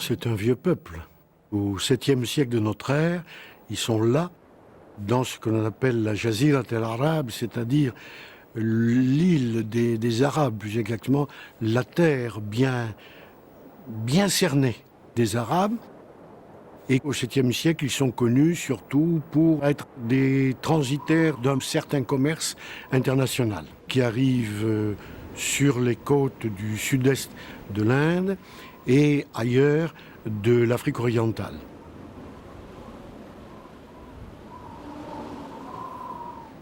c'est un vieux peuple. Au 7e siècle de notre ère, ils sont là, dans ce que l'on appelle la Jazirat al-Arab, c'est-à-dire l'île des Arabes, plus exactement, la terre bien cernée des Arabes. Et au 7e siècle, ils sont connus surtout pour être des transitaires d'un certain commerce international qui arrive sur les côtes du sud-est de l'Inde et ailleurs de l'Afrique orientale.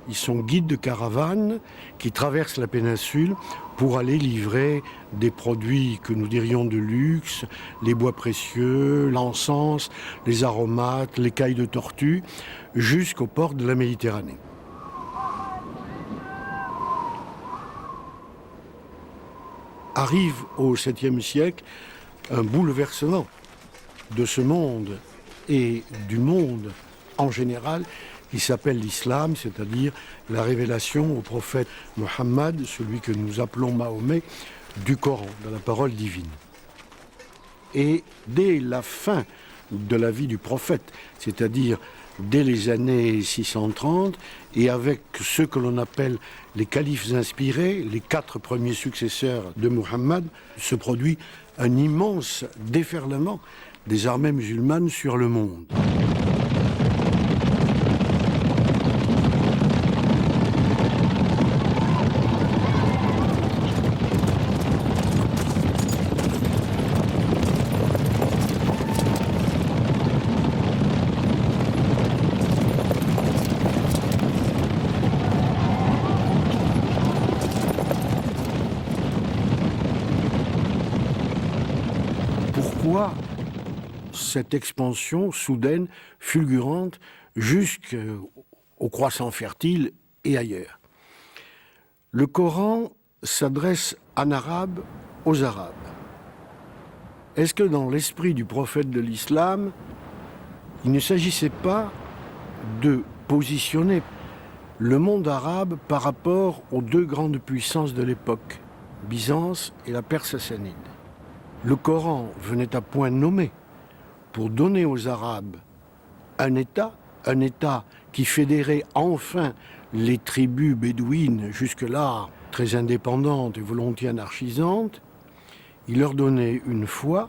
Ils sont guides de caravanes qui traversent la péninsule pour aller livrer des produits que nous dirions de luxe, les bois précieux, l'encens, les aromates, l'écaille de tortue, jusqu'au port de la Méditerranée. Arrive au 7e siècle un bouleversement de ce monde et du monde en général qui s'appelle l'islam, c'est-à-dire la révélation au prophète Mohammed, celui que nous appelons Mahomet, du Coran, de la parole divine. Et dès la fin de la vie du prophète, c'est-à-dire dès les années 630, et avec ce que l'on appelle les califes inspirés, les 4 premiers successeurs de Mohammed, se produit un immense déferlement des armées musulmanes sur le monde. Pourquoi cette expansion soudaine, fulgurante, jusqu'au croissant fertile et ailleurs? Le Coran s'adresse en arabe aux Arabes. Est-ce que dans l'esprit du prophète de l'islam, il ne s'agissait pas de positionner le monde arabe par rapport aux 2 grandes puissances de l'époque, Byzance et la Perse sassanide? Le Coran venait à point nommé pour donner aux Arabes un État qui fédérait enfin les tribus bédouines, jusque-là très indépendantes et volontiers anarchisantes. Il leur donnait une foi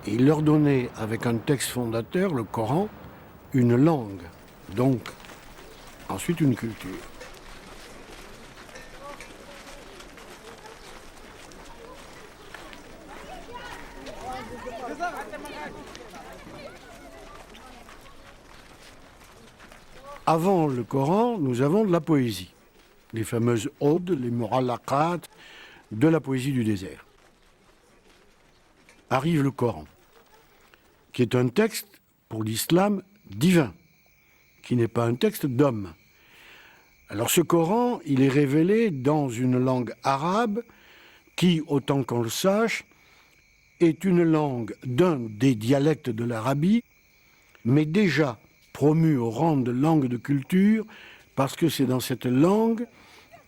et il leur donnait, avec un texte fondateur, le Coran, une langue, donc ensuite une culture. Avant le Coran, nous avons de la poésie, les fameuses odes, les murallaqat, de la poésie du désert. Arrive le Coran, qui est un texte, pour l'islam, divin, qui n'est pas un texte d'homme. Alors ce Coran, il est révélé dans une langue arabe qui, autant qu'on le sache, est une langue d'un des dialectes de l'Arabie, mais déjà promu au rang de langue de culture, parce que c'est dans cette langue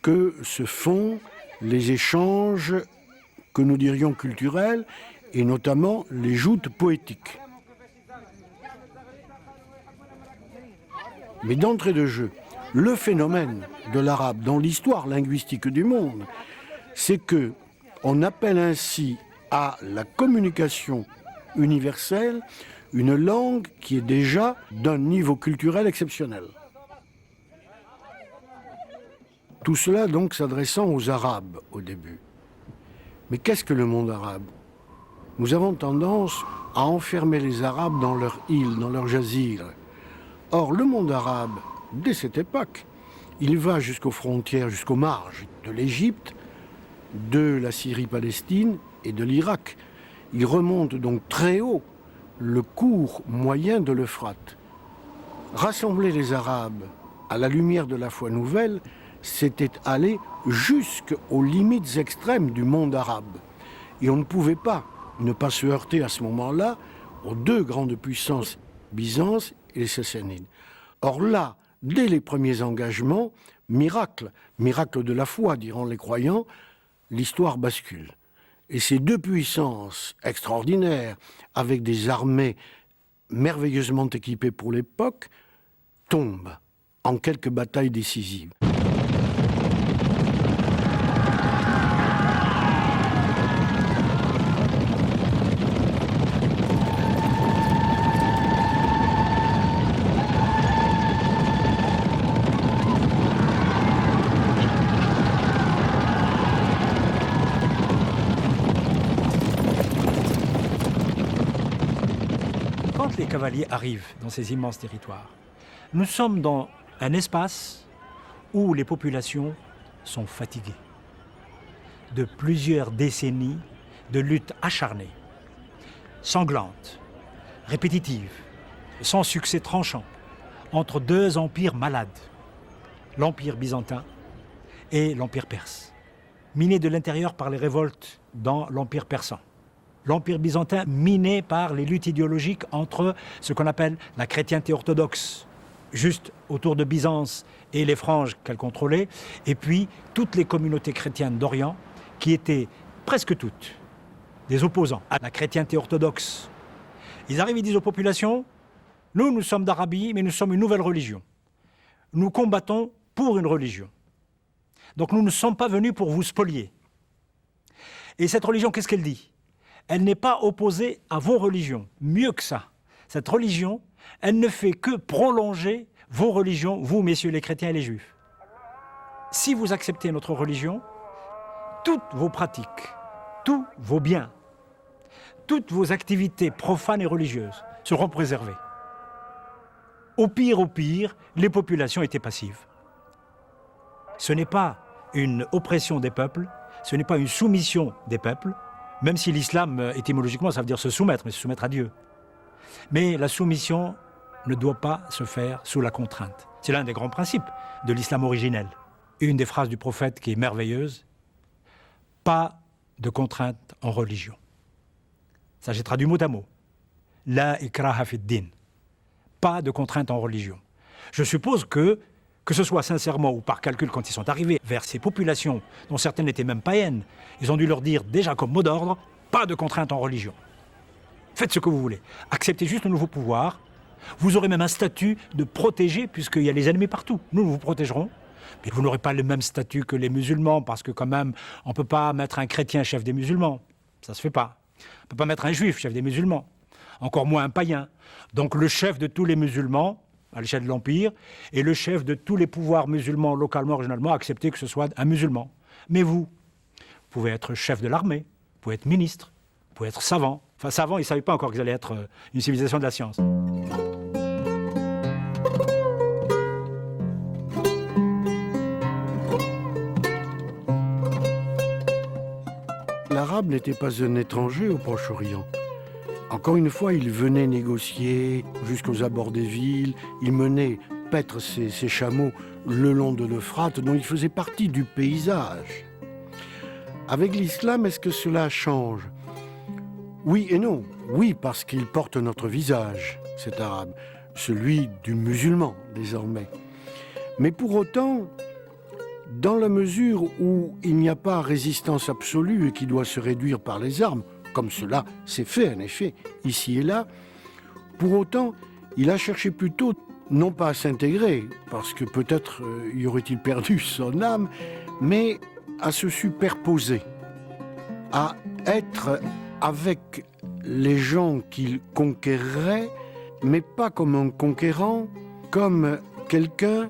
que se font les échanges que nous dirions culturels, et notamment les joutes poétiques. Mais d'entrée de jeu, le phénomène de l'arabe dans l'histoire linguistique du monde, c'est que on appelle ainsi à la communication universelle une langue qui est déjà d'un niveau culturel exceptionnel. Tout cela donc s'adressant aux Arabes au début. Mais qu'est-ce que le monde arabe? Nous avons tendance à enfermer les Arabes dans leur île, dans leur jazir. Or, le monde arabe, dès cette époque, il va jusqu'aux frontières, jusqu'aux marges de l'Égypte, de la Syrie-Palestine et de l'Irak. Il remonte donc très haut le cours moyen de l'Euphrate. Rassembler les Arabes à la lumière de la foi nouvelle, c'était aller jusqu'aux limites extrêmes du monde arabe. Et on ne pouvait pas ne pas se heurter à ce moment-là aux 2 grandes puissances, Byzance et les Sassanides. Or là, dès les premiers engagements, miracle de la foi, diront les croyants, l'histoire bascule. Et ces deux puissances extraordinaires, avec des armées merveilleusement équipées pour l'époque, tombent en quelques batailles décisives. Quand les cavaliers arrivent dans ces immenses territoires, nous sommes dans un espace où les populations sont fatiguées de plusieurs décennies de lutte acharnée, sanglante, répétitive, sans succès tranchant, entre deux empires malades, l'empire byzantin et l'empire perse, miné de l'intérieur par les révoltes dans l'empire persan. L'empire byzantin miné par les luttes idéologiques entre ce qu'on appelle la chrétienté orthodoxe, juste autour de Byzance et les franges qu'elle contrôlait, et puis toutes les communautés chrétiennes d'Orient, qui étaient presque toutes des opposants à la chrétienté orthodoxe. Ils arrivent et disent aux populations, nous sommes d'Arabie, mais nous sommes une nouvelle religion. Nous combattons pour une religion. Donc nous ne sommes pas venus pour vous spolier. Et cette religion, qu'est-ce qu'elle dit ? Elle n'est pas opposée à vos religions. Mieux que ça, cette religion, elle ne fait que prolonger vos religions, vous, messieurs les chrétiens et les juifs. Si vous acceptez notre religion, toutes vos pratiques, tous vos biens, toutes vos activités profanes et religieuses seront préservées. Au pire, les populations étaient passives. Ce n'est pas une oppression des peuples, ce n'est pas une soumission des peuples, même si l'islam, étymologiquement, ça veut dire se soumettre, mais se soumettre à Dieu. Mais la soumission ne doit pas se faire sous la contrainte. C'est l'un des grands principes de l'islam originel. Une des phrases du prophète qui est merveilleuse, « Pas de contrainte en religion ». Ça, j'ai traduit mot à mot. « La ikraha fid din ». Pas de contrainte en religion. Je suppose que ce soit sincèrement ou par calcul, quand ils sont arrivés vers ces populations, dont certaines n'étaient même païennes, ils ont dû leur dire déjà comme mot d'ordre, pas de contrainte en religion. Faites ce que vous voulez. Acceptez juste le nouveau pouvoir. Vous aurez même un statut de protégé, puisqu'il y a les ennemis partout. Nous vous protégerons. Mais vous n'aurez pas le même statut que les musulmans, parce que quand même, on ne peut pas mettre un chrétien chef des musulmans. Ça ne se fait pas. On ne peut pas mettre un juif chef des musulmans. Encore moins un païen. Donc le chef de tous les musulmans, à l'échelle de l'Empire, et le chef de tous les pouvoirs musulmans, localement, régionalement, accepter que ce soit un musulman. Mais vous pouvez être chef de l'armée, vous pouvez être ministre, vous pouvez être savant. Enfin, savant, ils ne savaient pas encore qu'ils allaient être une civilisation de la science. L'arabe n'était pas un étranger au Proche-Orient. Encore une fois, il venait négocier jusqu'aux abords des villes, il menait paître ses chameaux le long de l'Euphrate, dont il faisait partie du paysage. Avec l'islam, est-ce que cela change ? Oui et non. Oui, parce qu'il porte notre visage, cet arabe, celui du musulman désormais. Mais pour autant, dans la mesure où il n'y a pas résistance absolue et qui doit se réduire par les armes, comme cela s'est fait en effet ici et là, pour autant, il a cherché plutôt non pas à s'intégrer, parce que peut-être y aurait-il perdu son âme, mais à se superposer, à être avec les gens qu'il conquérait, mais pas comme un conquérant, comme quelqu'un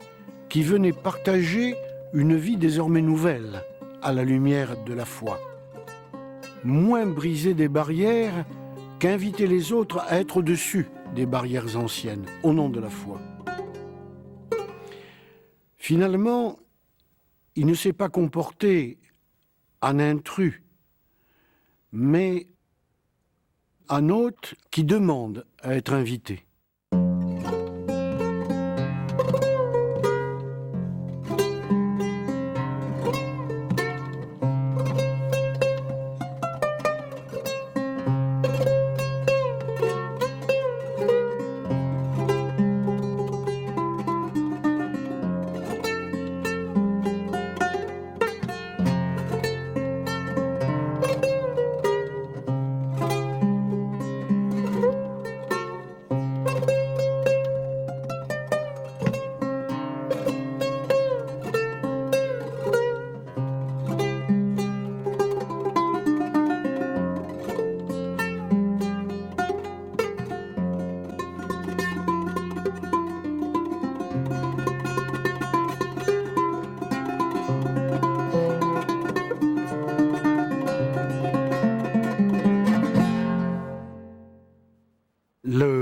qui venait partager une vie désormais nouvelle à la lumière de la foi. Moins briser des barrières qu'inviter les autres à être au-dessus des barrières anciennes, au nom de la foi. Finalement, il ne s'est pas comporté en intrus, mais en hôte qui demande à être invité.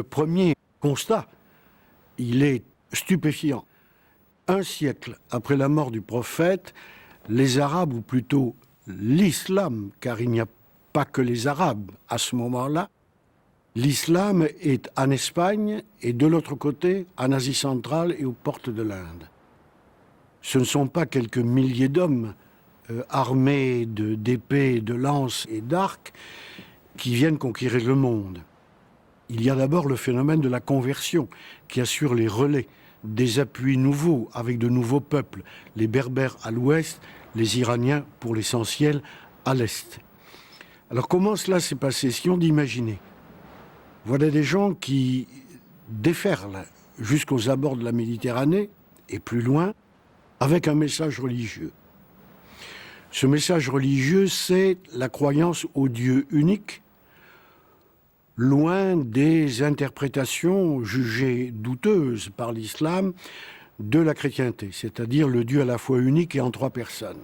premier constat, il est stupéfiant. Un siècle après la mort du prophète, les Arabes, ou plutôt l'islam, car il n'y a pas que les Arabes à ce moment-là, l'islam est en Espagne et de l'autre côté, en Asie centrale et aux portes de l'Inde. Ce ne sont pas quelques milliers d'hommes armés d'épées, de lances et d'arcs qui viennent conquérir le monde. Il y a d'abord le phénomène de la conversion qui assure les relais, des appuis nouveaux avec de nouveaux peuples, les Berbères à l'ouest, les Iraniens pour l'essentiel à l'est. Alors comment cela s'est passé? Si on d'imaginer, voilà des gens qui déferlent jusqu'aux abords de la Méditerranée et plus loin avec un message religieux. Ce message religieux, c'est la croyance au Dieu unique, loin des interprétations jugées douteuses par l'islam de la chrétienté, c'est-à-dire le Dieu à la fois unique et en trois personnes.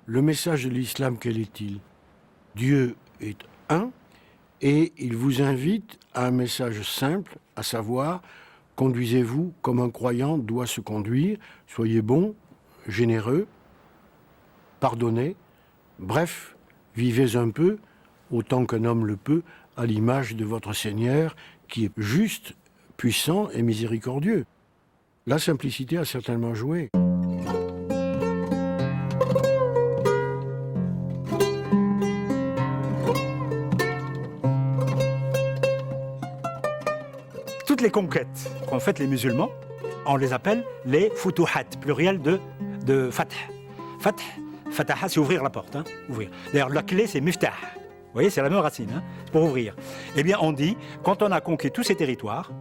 Le message de l'islam, quel est-il? Dieu est un et il vous invite à un message simple, à savoir, conduisez-vous comme un croyant doit se conduire, soyez bon, généreux, pardonnez, bref, vivez un peu, autant qu'un homme le peut, à l'image de votre Seigneur, qui est juste, puissant et miséricordieux. La simplicité a certainement joué. Toutes les conquêtes qu'ont faites les musulmans, on les appelle les futuhat, pluriel de fath. Fath, fataha, c'est ouvrir la porte, hein, ouvrir. D'ailleurs, la clé, c'est miftah. Vous voyez, c'est la même racine, hein, c'est pour ouvrir. Eh bien, on dit, quand on a conquis tous ces territoires,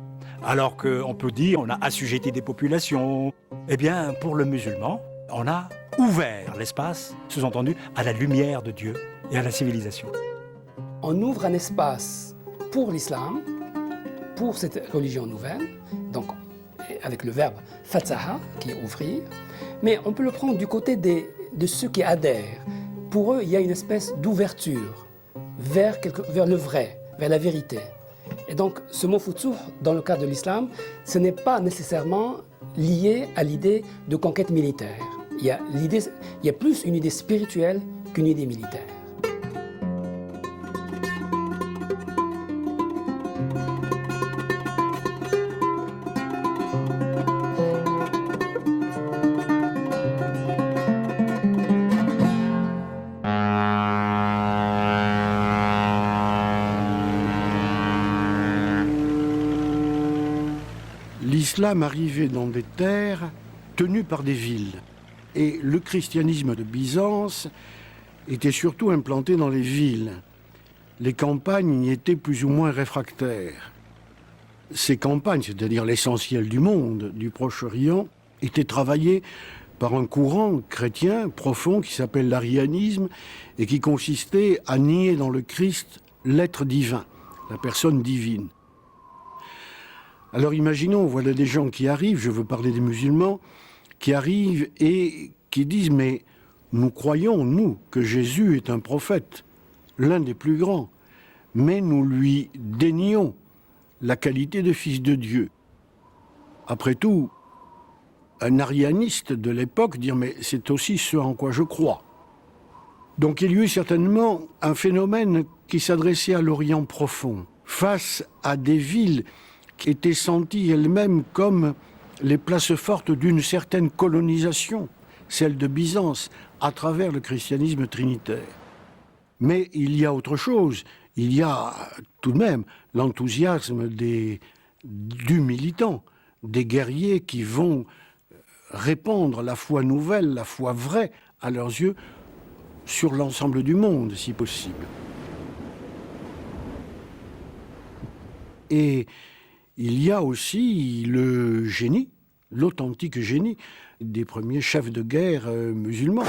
alors qu'on peut dire on a assujetti des populations, eh bien, pour le musulman, on a ouvert l'espace, sous-entendu, à la lumière de Dieu et à la civilisation. On ouvre un espace pour l'islam, pour cette religion nouvelle, donc avec le verbe fataha, qui est ouvrir, mais on peut le prendre du côté de ceux qui adhèrent. Pour eux, il y a une espèce d'ouverture vers le vrai, vers la vérité. Et donc, ce mot futuh, dans le cas de l'islam, ce n'est pas nécessairement lié à l'idée de conquête militaire. Il y a plus une idée spirituelle qu'une idée militaire. L'islam arrivait dans des terres tenues par des villes. Et le christianisme de Byzance était surtout implanté dans les villes. Les campagnes y étaient plus ou moins réfractaires. Ces campagnes, c'est-à-dire l'essentiel du monde, du Proche-Orient, étaient travaillées par un courant chrétien profond qui s'appelle l'arianisme et qui consistait à nier dans le Christ l'être divin, la personne divine. Alors imaginons, voilà des gens qui arrivent, je veux parler des musulmans, qui arrivent et qui disent « mais nous croyons, nous, que Jésus est un prophète, l'un des plus grands, mais nous lui dénions la qualité de fils de Dieu. » Après tout, un arianiste de l'époque dit « mais c'est aussi ce en quoi je crois ». Donc il y eut certainement un phénomène qui s'adressait à l'Orient profond, face à des villes qui étaient senties elles-mêmes comme les places fortes d'une certaine colonisation, celle de Byzance, à travers le christianisme trinitaire. Mais il y a autre chose, il y a tout de même l'enthousiasme du militant, des guerriers qui vont répandre la foi nouvelle, la foi vraie, à leurs yeux, sur l'ensemble du monde, si possible. Et il y a aussi le génie, l'authentique génie des premiers chefs de guerre musulmans.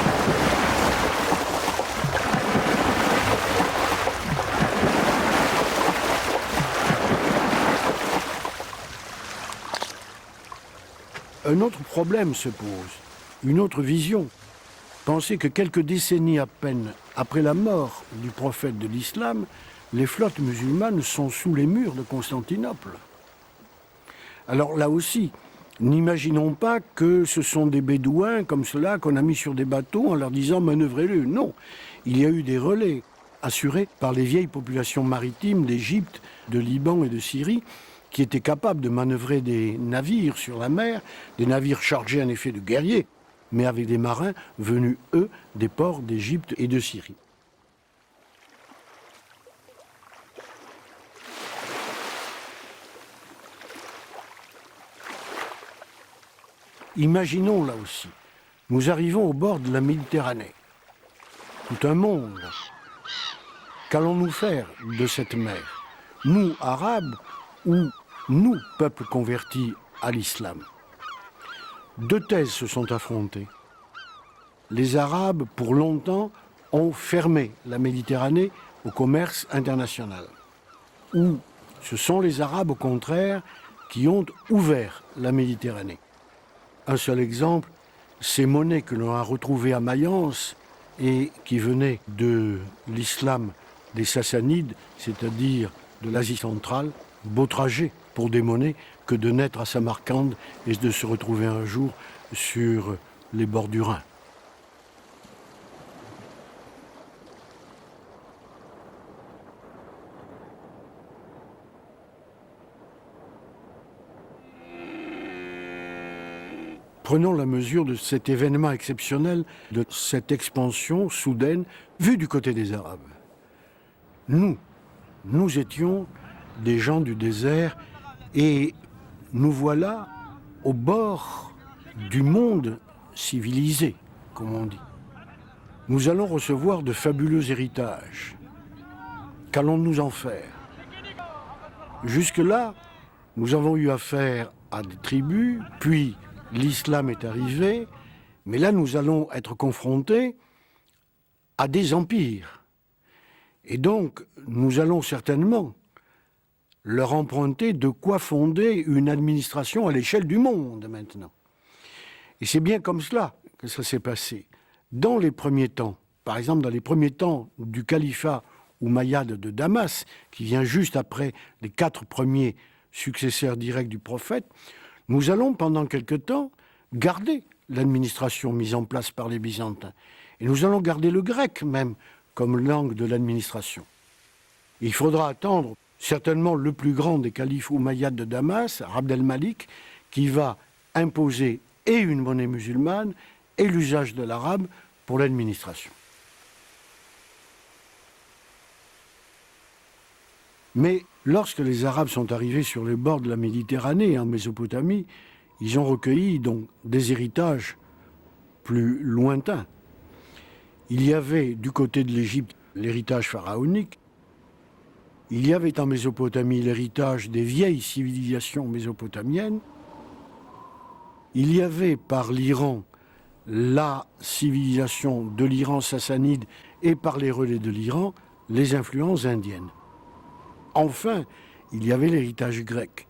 Un autre problème se pose, une autre vision. Pensez que quelques décennies à peine après la mort du prophète de l'islam, les flottes musulmanes sont sous les murs de Constantinople. Alors là aussi, n'imaginons pas que ce sont des bédouins comme cela qu'on a mis sur des bateaux en leur disant manœuvrez-le. Non, il y a eu des relais assurés par les vieilles populations maritimes d'Égypte, de Liban et de Syrie qui étaient capables de manœuvrer des navires sur la mer, des navires chargés en effet de guerriers, mais avec des marins venus, eux, des ports d'Égypte et de Syrie. Imaginons là aussi, nous arrivons au bord de la Méditerranée. Tout un monde. Qu'allons-nous faire de cette mer? Nous, Arabes, ou nous, peuples convertis à l'islam? Deux thèses se sont affrontées. Les Arabes, pour longtemps, ont fermé la Méditerranée au commerce international. Ou ce sont les Arabes, au contraire, qui ont ouvert la Méditerranée. Un seul exemple, ces monnaies que l'on a retrouvées à Mayence et qui venaient de l'islam des Sassanides, c'est-à-dire de l'Asie centrale, beau trajet pour des monnaies que de naître à Samarcande et de se retrouver un jour sur les bords du Rhin. Prenons la mesure de cet événement exceptionnel, de cette expansion soudaine vue du côté des Arabes. Nous étions des gens du désert et nous voilà au bord du monde civilisé, comme on dit. Nous allons recevoir de fabuleux héritages. Qu'allons-nous en faire? Jusque-là, nous avons eu affaire à des tribus, puis l'islam est arrivé, mais là nous allons être confrontés à des empires. Et donc, nous allons certainement leur emprunter de quoi fonder une administration à l'échelle du monde maintenant. Et c'est bien comme cela que ça s'est passé. Dans les premiers temps, par exemple dans les premiers temps du califat omeyyade de Damas, qui vient juste après les 4 premiers successeurs directs du prophète, nous allons pendant quelque temps garder l'administration mise en place par les Byzantins. Et nous allons garder le grec même comme langue de l'administration. Il faudra attendre certainement le plus grand des califes omeyyades de Damas, Abd el-Malik, qui va imposer et une monnaie musulmane et l'usage de l'arabe pour l'administration. Mais lorsque les Arabes sont arrivés sur les bords de la Méditerranée, en Mésopotamie, ils ont recueilli donc des héritages plus lointains. Il y avait du côté de l'Égypte l'héritage pharaonique, il y avait en Mésopotamie l'héritage des vieilles civilisations mésopotamiennes, il y avait par l'Iran la civilisation de l'Iran sassanide et par les relais de l'Iran les influences indiennes. Enfin, il y avait l'héritage grec.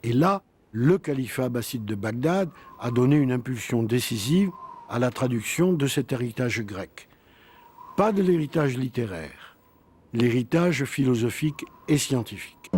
Et là, le califat abbasside de Bagdad a donné une impulsion décisive à la traduction de cet héritage grec. Pas de l'héritage littéraire, l'héritage philosophique et scientifique.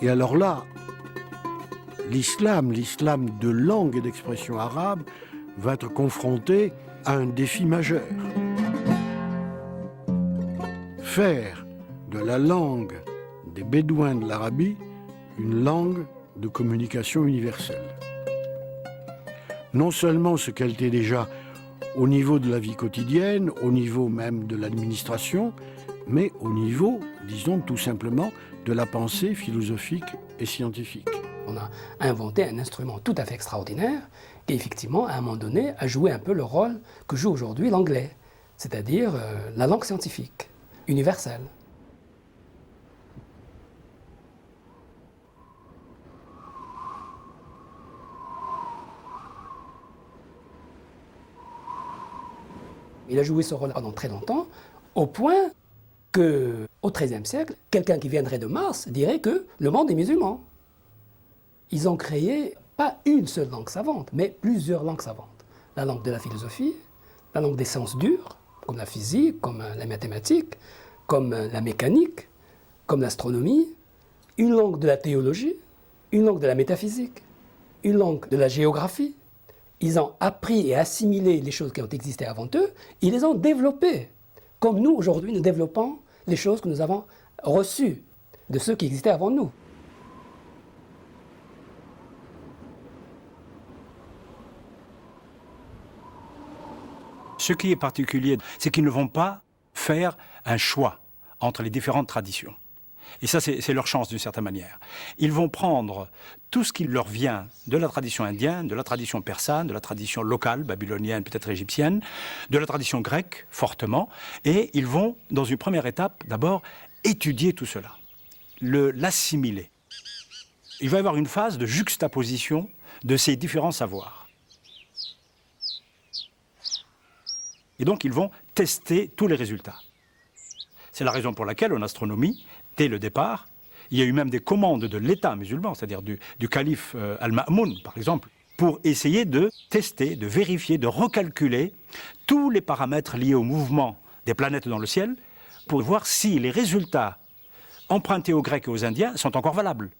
Et alors là, l'islam de langue et d'expression arabe, va être confronté à un défi majeur. Faire de la langue des Bédouins de l'Arabie une langue de communication universelle. Non seulement ce qu'elle était déjà au niveau de la vie quotidienne, au niveau même de l'administration, mais au niveau, disons tout simplement, de la pensée philosophique et scientifique. On a inventé un instrument tout à fait extraordinaire qui, effectivement, à un moment donné, a joué un peu le rôle que joue aujourd'hui l'anglais, c'est-à-dire la langue scientifique, universelle. Il a joué ce rôle pendant très longtemps, au point qu'au XIIIe siècle, quelqu'un qui viendrait de Mars dirait que le monde est musulman. Ils ont créé pas une seule langue savante, mais plusieurs langues savantes. La langue de la philosophie, la langue des sciences dures, comme la physique, comme la mathématique, comme la mécanique, comme l'astronomie, une langue de la théologie, une langue de la métaphysique, une langue de la géographie. Ils ont appris et assimilé les choses qui ont existé avant eux, ils les ont développées. Comme nous, aujourd'hui, nous développons les choses que nous avons reçues de ceux qui existaient avant nous. Ce qui est particulier, c'est qu'ils ne vont pas faire un choix entre les différentes traditions. Et ça, c'est leur chance d'une certaine manière. Ils vont prendre tout ce qui leur vient de la tradition indienne, de la tradition persane, de la tradition locale, babylonienne, peut-être égyptienne, de la tradition grecque, fortement, et ils vont, dans une première étape, d'abord, étudier tout cela, l'assimiler. Il va y avoir une phase de juxtaposition de ces différents savoirs. Et donc, ils vont tester tous les résultats. C'est la raison pour laquelle, en astronomie, dès le départ, il y a eu même des commandes de l'État musulman, c'est-à-dire du calife Al-Ma'moun, par exemple, pour essayer de tester, de vérifier, de recalculer tous les paramètres liés au mouvement des planètes dans le ciel, pour voir si les résultats empruntés aux Grecs et aux Indiens sont encore valables.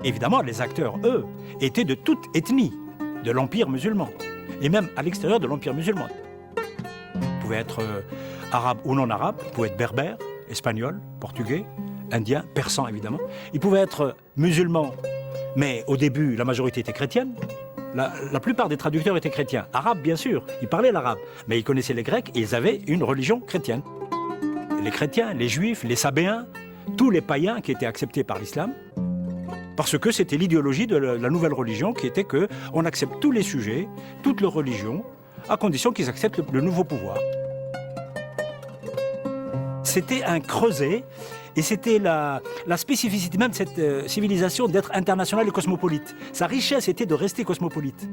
Évidemment, les acteurs, eux, étaient de toute ethnie de l'Empire musulman, et même à l'extérieur de l'Empire musulman. Ils pouvaient être arabes ou non arabes, ils pouvaient être berbères, espagnols, portugais, indiens, persans évidemment. Ils pouvaient être musulmans, mais au début, la majorité était chrétienne. La plupart des traducteurs étaient chrétiens. Arabes, bien sûr, ils parlaient l'arabe, mais ils connaissaient les Grecs et ils avaient une religion chrétienne. Les chrétiens, les juifs, les sabéens, tous les païens qui étaient acceptés par l'islam, parce que c'était l'idéologie de la nouvelle religion qui était qu'on accepte tous les sujets, toutes les religions, à condition qu'ils acceptent le nouveau pouvoir. C'était un creuset, et c'était la spécificité même de cette civilisation d'être internationale et cosmopolite. Sa richesse était de rester cosmopolite.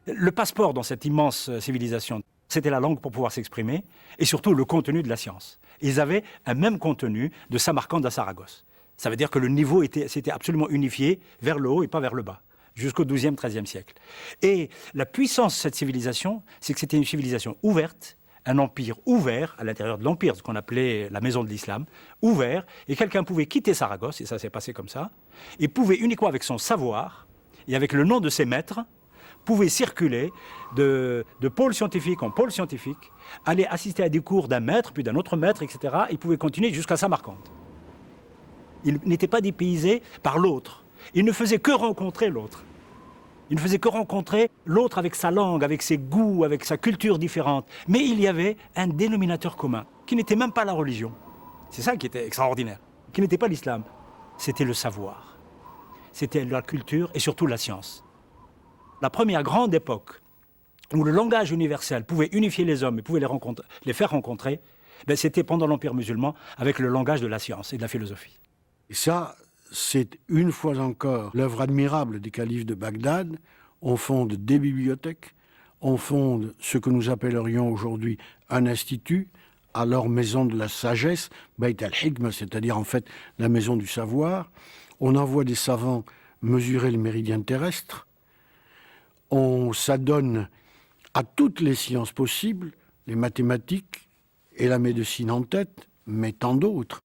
Le passeport dans cette immense civilisation, c'était la langue pour pouvoir s'exprimer, et surtout le contenu de la science. Ils avaient un même contenu de Samarcande à Saragosse. Ça veut dire que le niveau s'était absolument unifié vers le haut et pas vers le bas, jusqu'au XIIe, XIIIe siècle. Et la puissance de cette civilisation, c'est que c'était une civilisation ouverte, un empire ouvert à l'intérieur de l'empire, ce qu'on appelait la maison de l'islam, ouvert, et quelqu'un pouvait quitter Saragosse, et ça s'est passé comme ça, et pouvait uniquement avec son savoir, et avec le nom de ses maîtres, pouvait circuler de pôle scientifique en pôle scientifique, aller assister à des cours d'un maître, puis d'un autre maître, etc. Il pouvait continuer jusqu'à Samarcande. Il n'était pas dépaysé par l'autre. Il ne faisait que rencontrer l'autre. Il ne faisait que rencontrer l'autre avec sa langue, avec ses goûts, avec sa culture différente. Mais il y avait un dénominateur commun, qui n'était même pas la religion. C'est ça qui était extraordinaire. Qui n'était pas l'islam. C'était le savoir. C'était la culture et surtout la science. La première grande époque où le langage universel pouvait unifier les hommes et pouvait les faire rencontrer, c'était pendant l'Empire musulman avec le langage de la science et de la philosophie. Et ça, c'est une fois encore l'œuvre admirable des califes de Bagdad. On fonde des bibliothèques, on fonde ce que nous appellerions aujourd'hui un institut, alors maison de la sagesse, Bayt al-Hikma, c'est-à-dire en fait la maison du savoir. On envoie des savants mesurer le méridien terrestre. On s'adonne à toutes les sciences possibles, les mathématiques et la médecine en tête, mais tant d'autres.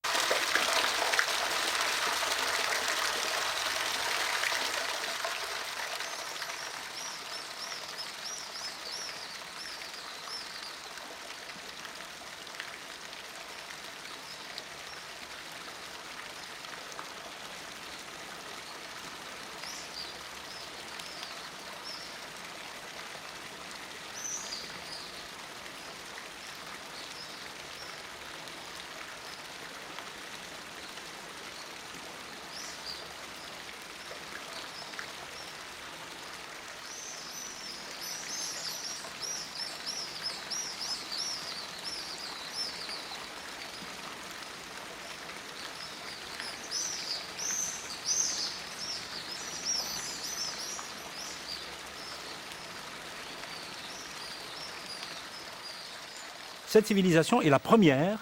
Cette civilisation est la première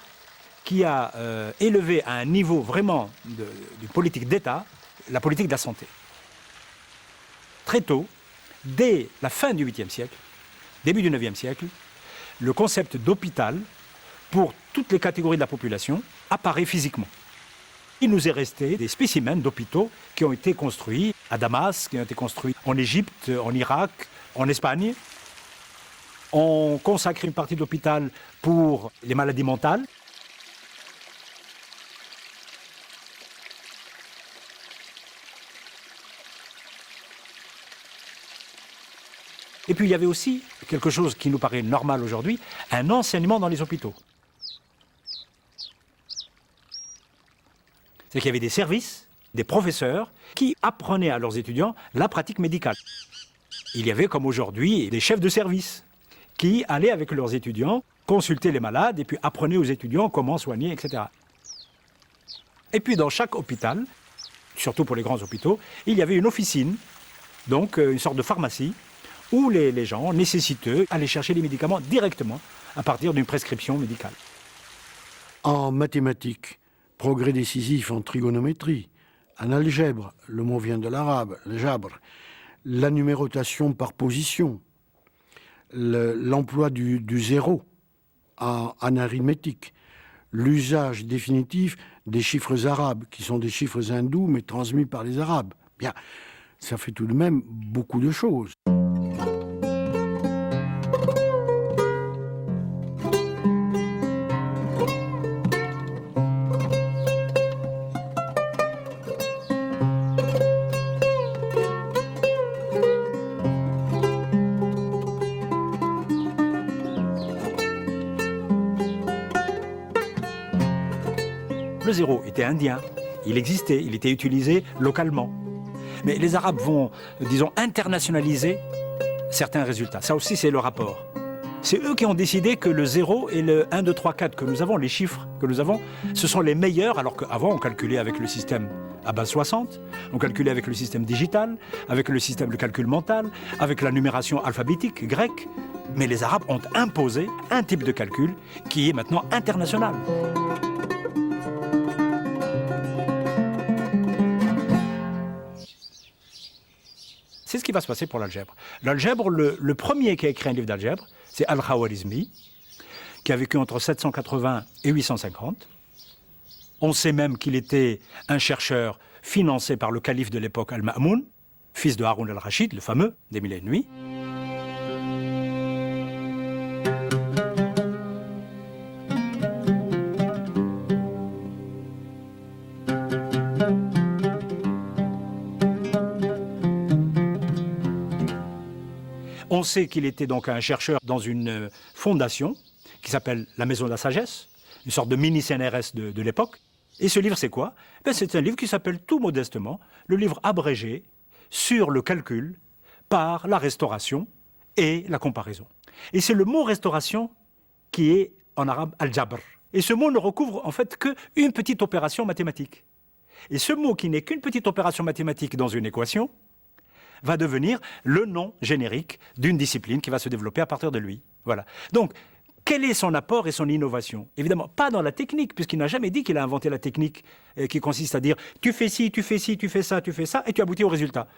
qui a élevé à un niveau vraiment de politique d'État la politique de la santé. Très tôt, dès la fin du 8e siècle, début du 9e siècle, le concept d'hôpital pour toutes les catégories de la population apparaît physiquement. Il nous est resté des spécimens d'hôpitaux qui ont été construits à Damas, qui ont été construits en Égypte, en Irak, en Espagne. On consacre une partie de l'hôpital pour les maladies mentales. Et puis il y avait aussi quelque chose qui nous paraît normal aujourd'hui, un enseignement dans les hôpitaux. C'est qu'il y avait des services, des professeurs qui apprenaient à leurs étudiants la pratique médicale. Il y avait comme aujourd'hui des chefs de service qui allaient avec leurs étudiants consulter les malades et puis apprenaient aux étudiants comment soigner, etc. Et puis dans chaque hôpital, surtout pour les grands hôpitaux, il y avait une officine, donc une sorte de pharmacie, où les gens nécessiteux allaient chercher les médicaments directement à partir d'une prescription médicale. En mathématiques, progrès décisif en trigonométrie, en algèbre, le mot vient de l'arabe, le jabr, la numérotation par position, l'emploi du zéro en arithmétique, l'usage définitif des chiffres arabes, qui sont des chiffres hindous, mais transmis par les Arabes. Bien, ça fait tout de même beaucoup de choses. Le zéro était indien, il existait, il était utilisé localement. Mais les Arabes vont, disons, internationaliser certains résultats. Ça aussi, c'est le rapport. C'est eux qui ont décidé que le 0 et le 1, 2, 3, 4 que nous avons, les chiffres que nous avons, ce sont les meilleurs, alors qu'avant, on calculait avec le système à base 60, on calculait avec le système digital, avec le système de calcul mental, avec la numération alphabétique grecque. Mais les Arabes ont imposé un type de calcul qui est maintenant international. C'est ce qui va se passer pour l'algèbre. L'algèbre, le premier qui a écrit un livre d'algèbre, c'est Al-Khwarizmi, qui a vécu entre 780 et 850. On sait même qu'il était un chercheur financé par le calife de l'époque Al-Ma'moun, fils de Haroun al-Rachid, le fameux, des Mille et une Nuits. On sait qu'il était donc un chercheur dans une fondation qui s'appelle la Maison de la Sagesse, une sorte de mini-CNRS de l'époque. Et ce livre, c'est quoi? C'est un livre qui s'appelle tout modestement le livre abrégé sur le calcul par la restauration et la comparaison. Et c'est le mot restauration qui est en arabe al-jabr. Et ce mot ne recouvre en fait qu'une petite opération mathématique. Et ce mot qui n'est qu'une petite opération mathématique dans une équation va devenir le nom générique d'une discipline qui va se développer à partir de lui. Voilà. Donc, quel est son apport et son innovation? Évidemment, pas dans la technique, puisqu'il n'a jamais dit qu'il a inventé la technique qui consiste à dire tu fais ci, tu fais ci, tu fais ça, et tu aboutis au résultat.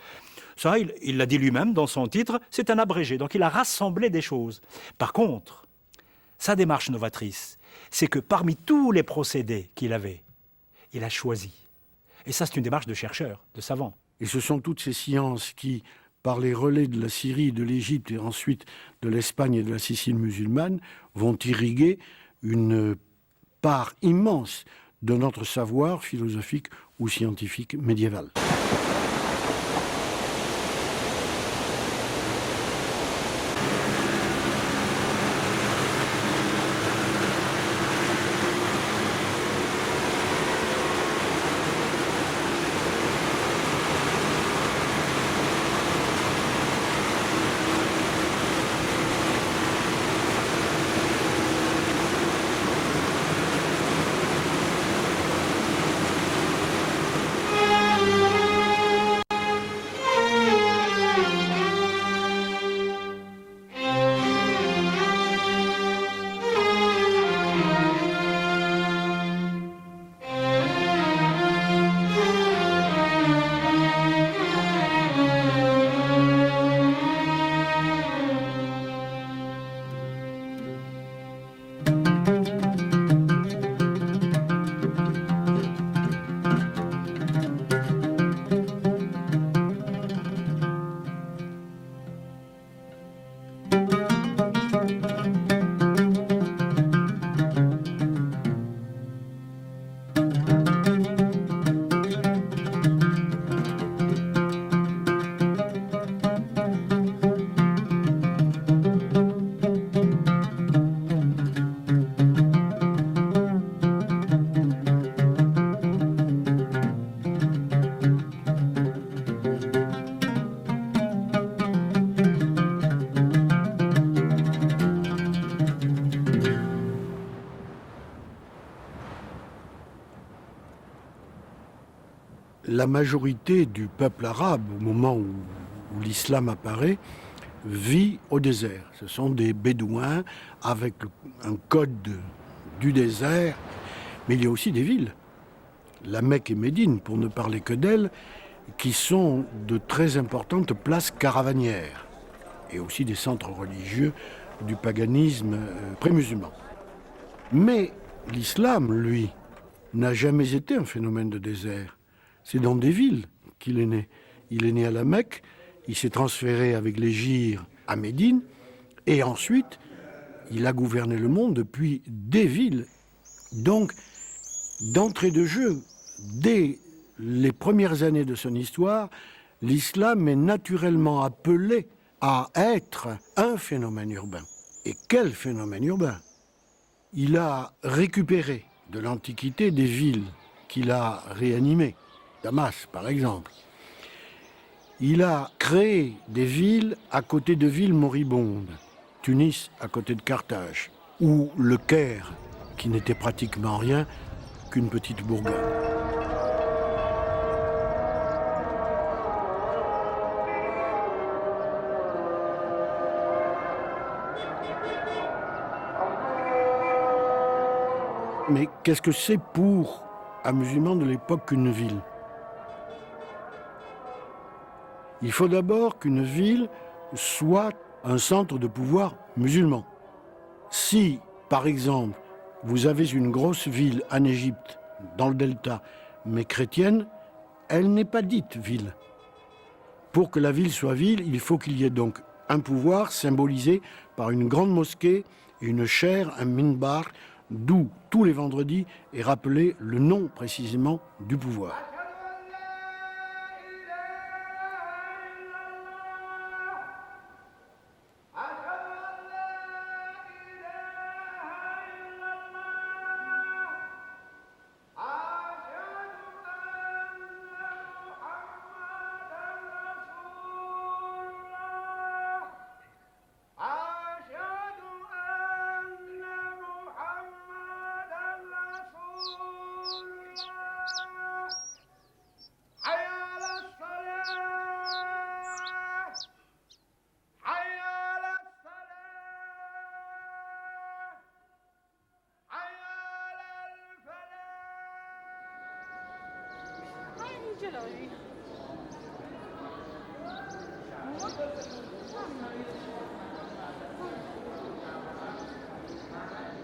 Ça, il l'a dit lui-même dans son titre, c'est un abrégé. Donc il a rassemblé des choses. Par contre, sa démarche novatrice, c'est que parmi tous les procédés qu'il avait, il a choisi. Et ça, c'est une démarche de chercheur, de savant. Et ce sont toutes ces sciences qui, par les relais de la Syrie, de l'Égypte et ensuite de l'Espagne et de la Sicile musulmane, vont irriguer une part immense de notre savoir philosophique ou scientifique médiéval. La majorité du peuple arabe, au moment où l'islam apparaît, vit au désert. Ce sont des bédouins avec un code du désert, mais il y a aussi des villes. La Mecque et Médine, pour ne parler que d'elles, qui sont de très importantes places caravanières et aussi des centres religieux du paganisme pré-musulman. Mais l'islam, lui, n'a jamais été un phénomène de désert. C'est dans des villes qu'il est né. Il est né à la Mecque, il s'est transféré avec l'hégire à Médine, et ensuite, il a gouverné le monde depuis des villes. Donc, d'entrée de jeu, dès les premières années de son histoire, l'islam est naturellement appelé à être un phénomène urbain. Et quel phénomène urbain! Il a récupéré de l'Antiquité des villes qu'il a réanimées. Damas, par exemple. Il a créé des villes à côté de villes moribondes. Tunis à côté de Carthage, ou le Caire, qui n'était pratiquement rien qu'une petite bourgade. Mais qu'est-ce que c'est pour un musulman de l'époque qu'une ville ? Il faut d'abord qu'une ville soit un centre de pouvoir musulman. Si, par exemple, vous avez une grosse ville en Égypte, dans le delta, mais chrétienne, elle n'est pas dite ville. Pour que la ville soit ville, il faut qu'il y ait donc un pouvoir symbolisé par une grande mosquée, une chaire, un minbar, d'où tous les vendredis est rappelé le nom précisément du pouvoir.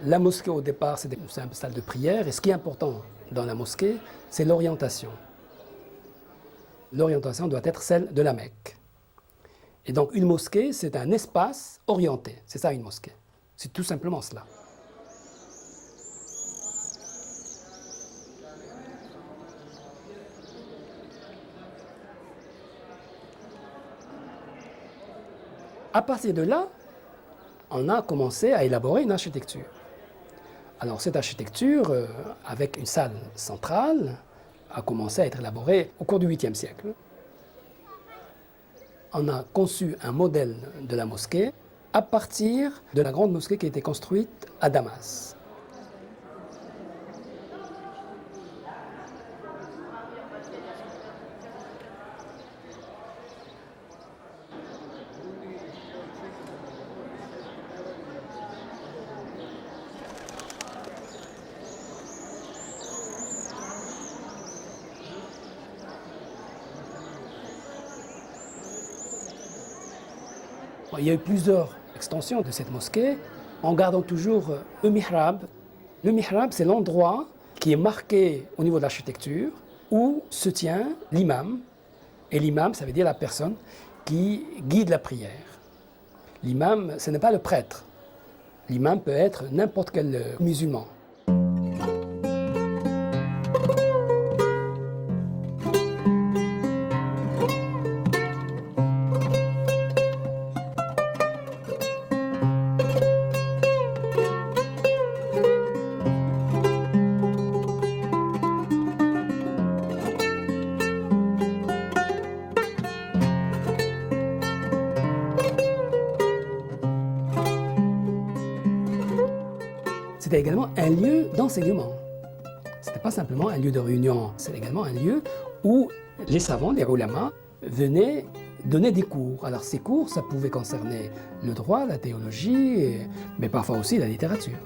La mosquée, au départ, c'est une simple salle de prière. Et ce qui est important dans la mosquée, c'est l'orientation. L'orientation doit être celle de la Mecque. Et donc, une mosquée, c'est un espace orienté. C'est ça, une mosquée. C'est tout simplement cela. À partir de là, on a commencé à élaborer une architecture. Alors cette architecture, avec une salle centrale, a commencé à être élaborée au cours du 8e siècle. On a conçu un modèle de la mosquée à partir de la grande mosquée qui a été construite à Damas. Il y a eu plusieurs extensions de cette mosquée, en gardant toujours le mihrab. Le mihrab, c'est l'endroit qui est marqué au niveau de l'architecture où se tient l'imam. Et l'imam, ça veut dire la personne qui guide la prière. L'imam, ce n'est pas le prêtre. L'imam peut être n'importe quel musulman. C'était également un lieu d'enseignement. Ce n'était pas simplement un lieu de réunion, c'était également un lieu où les savants, les ulamas, venaient donner des cours. Alors ces cours, ça pouvait concerner le droit, la théologie, mais parfois aussi la littérature.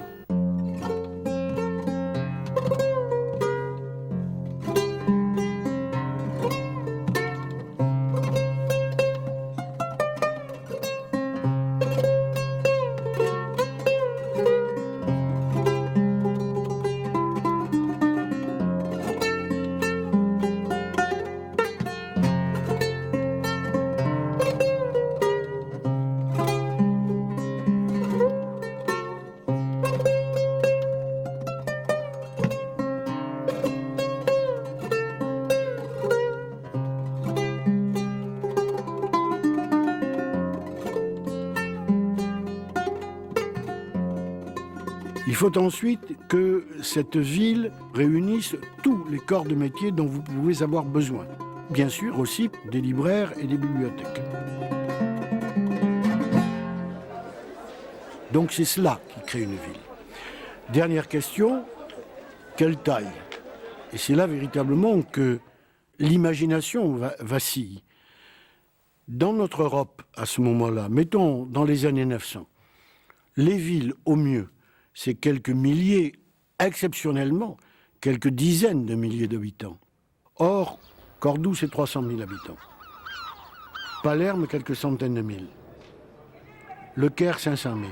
Il faut ensuite que cette ville réunisse tous les corps de métier dont vous pouvez avoir besoin. Bien sûr aussi des libraires et des bibliothèques. Donc c'est cela qui crée une ville. Dernière question, quelle taille? Et c'est là véritablement que l'imagination vacille. Dans notre Europe, à ce moment-là, mettons dans les années 900, les villes au mieux, c'est quelques milliers, exceptionnellement, quelques dizaines de milliers d'habitants. Or, Cordoue, c'est 300 000 habitants. Palerme, quelques centaines de mille. Le Caire, 500 000.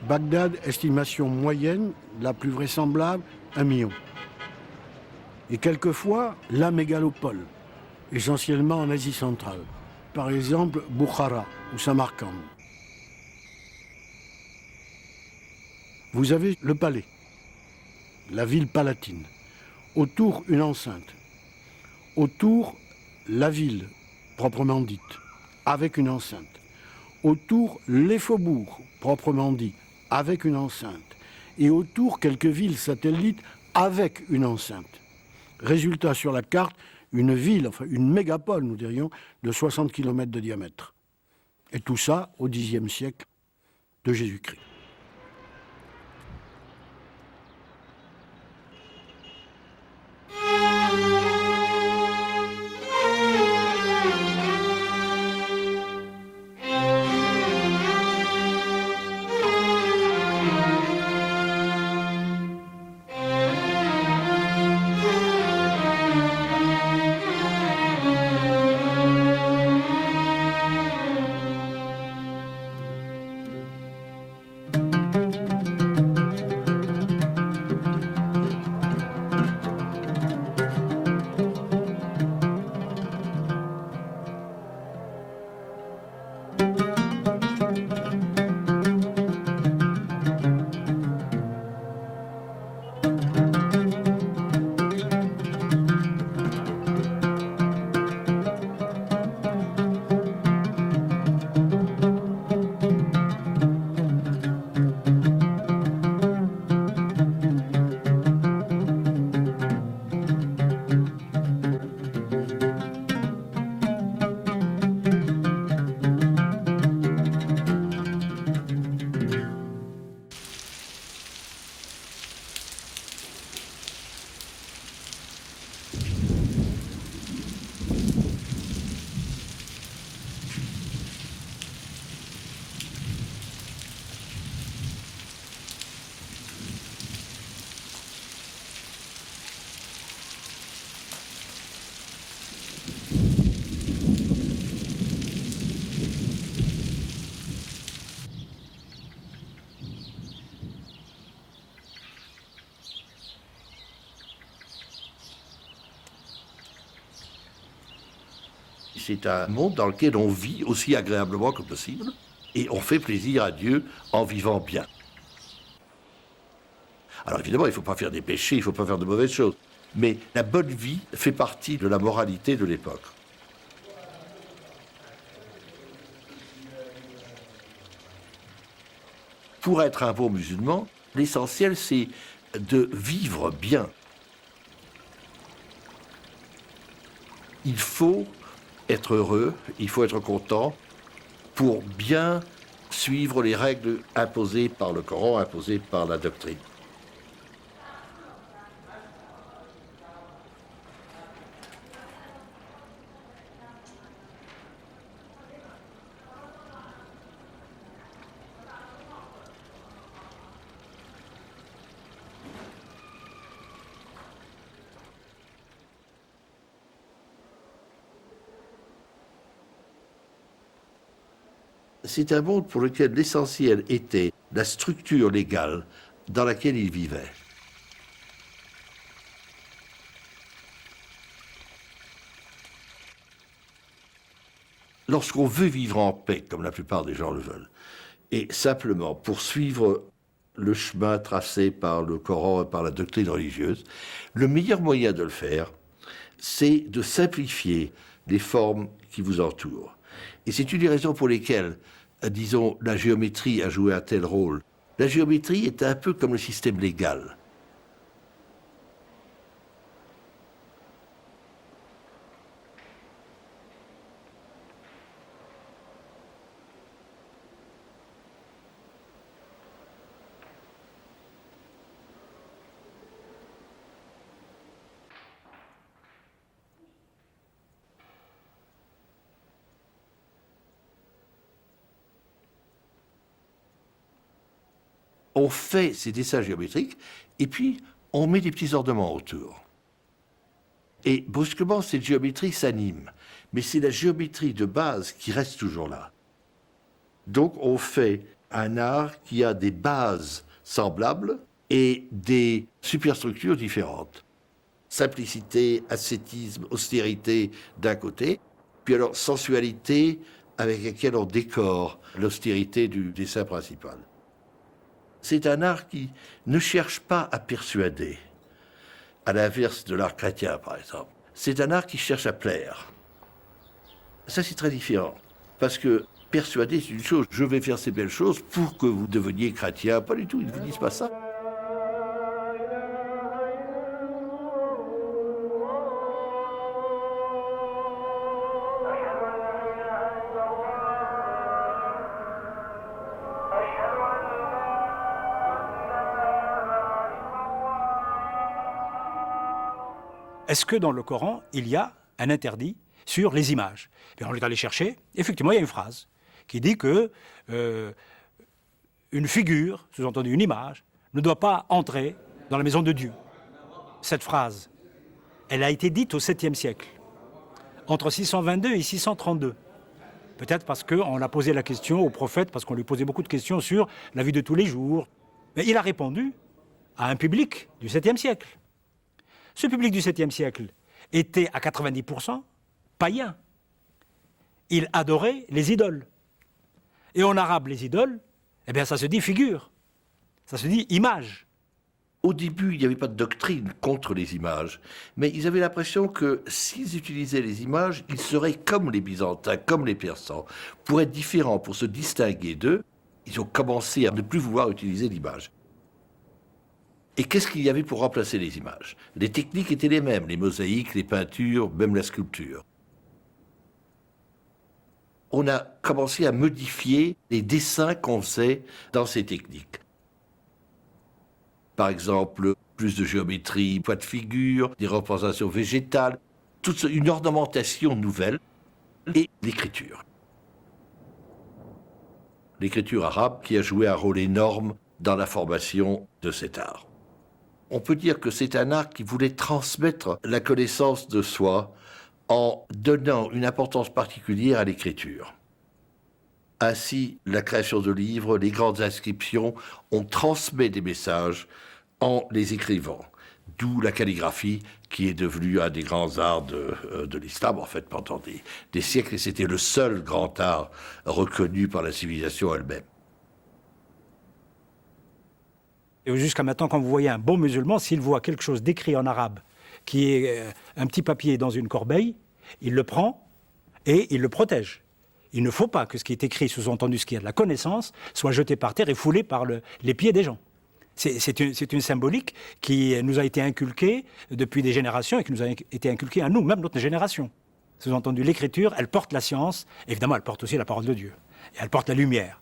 Bagdad, estimation moyenne, la plus vraisemblable, 1 million. Et quelquefois, la mégalopole, essentiellement en Asie centrale. Par exemple, Bukhara ou Samarcande. Vous avez le palais, la ville palatine, autour une enceinte, autour la ville proprement dite, avec une enceinte, autour les faubourgs proprement dits, avec une enceinte, et autour quelques villes satellites avec une enceinte. Résultat sur la carte, une ville, enfin une mégapole nous dirions, de 60 km de diamètre. Et tout ça au Xe siècle de Jésus-Christ. C'est un monde dans lequel on vit aussi agréablement que possible et on fait plaisir à Dieu en vivant bien. Alors évidemment, il ne faut pas faire des péchés, il ne faut pas faire de mauvaises choses. Mais la bonne vie fait partie de la moralité de l'époque. Pour être un bon musulman, l'essentiel, c'est de vivre bien. Il faut être heureux, il faut être content pour bien suivre les règles imposées par le Coran, imposées par la doctrine. C'est un monde pour lequel l'essentiel était la structure légale dans laquelle il vivait. Lorsqu'on veut vivre en paix, comme la plupart des gens le veulent, et simplement poursuivre le chemin tracé par le Coran et par la doctrine religieuse, le meilleur moyen de le faire, c'est de simplifier les formes qui vous entourent. Et c'est une des raisons pour lesquelles, disons, la géométrie a joué un tel rôle. La géométrie est un peu comme le système légal. On fait ces dessins géométriques et puis on met des petits ornements autour. Et brusquement, cette géométrie s'anime. Mais c'est la géométrie de base qui reste toujours là. Donc on fait un art qui a des bases semblables et des superstructures différentes. Simplicité, ascétisme, austérité d'un côté, puis alors sensualité avec laquelle on décore l'austérité du dessin principal. C'est un art qui ne cherche pas à persuader, à l'inverse de l'art chrétien, par exemple. C'est un art qui cherche à plaire. Ça, c'est très différent. Parce que persuader, c'est une chose. Je vais faire ces belles choses pour que vous deveniez chrétien. Pas du tout, ils ne vous disent pas ça. Est-ce que dans le Coran, il y a un interdit sur les images? Et on est allé chercher, effectivement, il y a une phrase qui dit que une figure, sous-entendu une image, ne doit pas entrer dans la maison de Dieu. Cette phrase, elle a été dite au 7e siècle, entre 622 et 632. Peut-être parce qu'on a posé la question au prophète, parce qu'on lui posait beaucoup de questions sur la vie de tous les jours. Mais il a répondu à un public du 7e siècle. Ce public du 7e siècle était à 90% païen. Il adorait les idoles. Et en arabe, les idoles, eh bien, ça se dit figure, ça se dit image. Au début, il n'y avait pas de doctrine contre les images, mais ils avaient l'impression que s'ils utilisaient les images, ils seraient comme les Byzantins, comme les Persans. Pour être différents, pour se distinguer d'eux, ils ont commencé à ne plus vouloir utiliser l'image. Et qu'est-ce qu'il y avait pour remplacer les images? Les techniques étaient les mêmes, les mosaïques, les peintures, même la sculpture. On a commencé à modifier les dessins qu'on faisait dans ces techniques. Par exemple, plus de géométrie, poids de figure, des représentations végétales, une ornementation nouvelle et l'écriture. L'écriture arabe qui a joué un rôle énorme dans la formation de cet art. On peut dire que c'est un art qui voulait transmettre la connaissance de soi en donnant une importance particulière à l'écriture. Ainsi, la création de livres, les grandes inscriptions, on transmet des messages en les écrivant, d'où la calligraphie qui est devenu un des grands arts de l'islam, en fait, pendant des siècles, et c'était le seul grand art reconnu par la civilisation elle-même. Et jusqu'à maintenant, quand vous voyez un bon musulman, s'il voit quelque chose d'écrit en arabe, qui est un petit papier dans une corbeille, il le prend et il le protège. Il ne faut pas que ce qui est écrit, sous-entendu ce qui a de la connaissance, soit jeté par terre et foulé par les pieds des gens. C'est une symbolique qui nous a été inculquée depuis des générations et qui nous a été inculquée à nous, même notre génération. Sous-entendu, l'écriture, elle porte la science, évidemment, elle porte aussi la parole de Dieu. Et elle porte la lumière.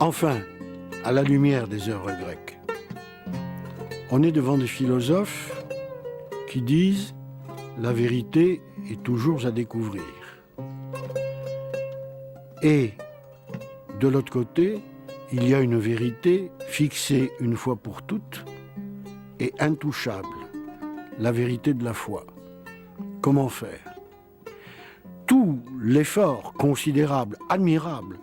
Enfin, à la lumière des œuvres grecques, on est devant des philosophes qui disent « la vérité est toujours à découvrir ». Et de l'autre côté, il y a une vérité fixée une fois pour toutes et intouchable, la vérité de la foi. Comment faire? Tout l'effort considérable, admirable,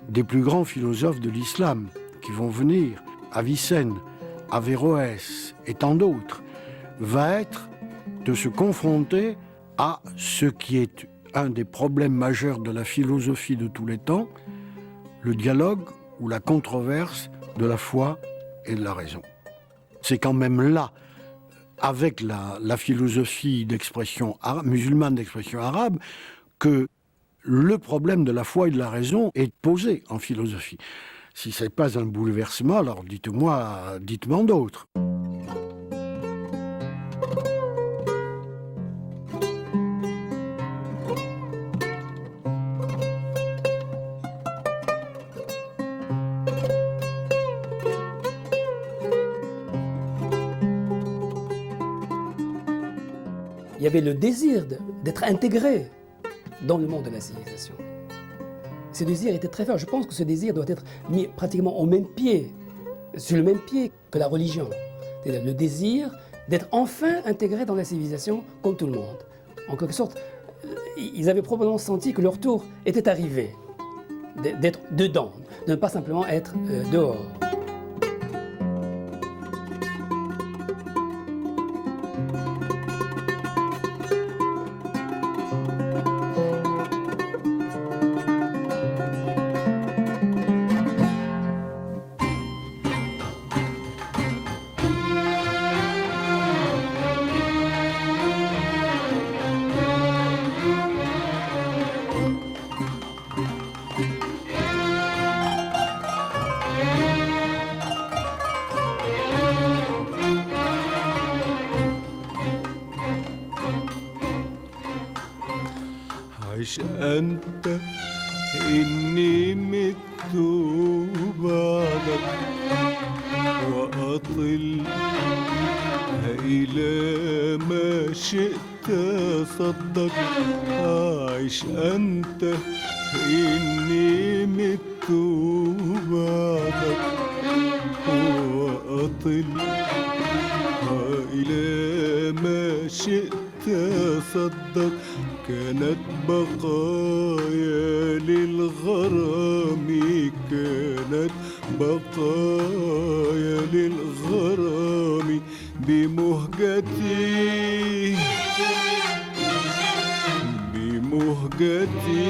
des plus grands philosophes de l'islam qui vont venir, Avicenne, Averroès et tant d'autres, va être de se confronter à ce qui est un des problèmes majeurs de la philosophie de tous les temps, le dialogue ou la controverse de la foi et de la raison. C'est quand même là, avec la philosophie d'expression musulmane d'expression arabe, que le problème de la foi et de la raison est posé en philosophie. Si ce n'est pas un bouleversement, alors dites-moi d'autres. Il y avait le désir d'être intégré dans le monde de la civilisation. Ce désir était très fort. Je pense que ce désir doit être mis pratiquement au même pied, sur le même pied que la religion. C'est-à-dire le désir d'être enfin intégré dans la civilisation comme tout le monde. En quelque sorte, ils avaient probablement senti que leur tour était arrivé, d'être dedans, de ne pas simplement être dehors. عش أنت إني مت بعدك وأطل إلى ما شئت صدق عش أنت إني مت بعدك وأطل إلى ما شئت صدق كانت بقايا للغرام كانت بقايا للغرام بمهجتي بمهجتي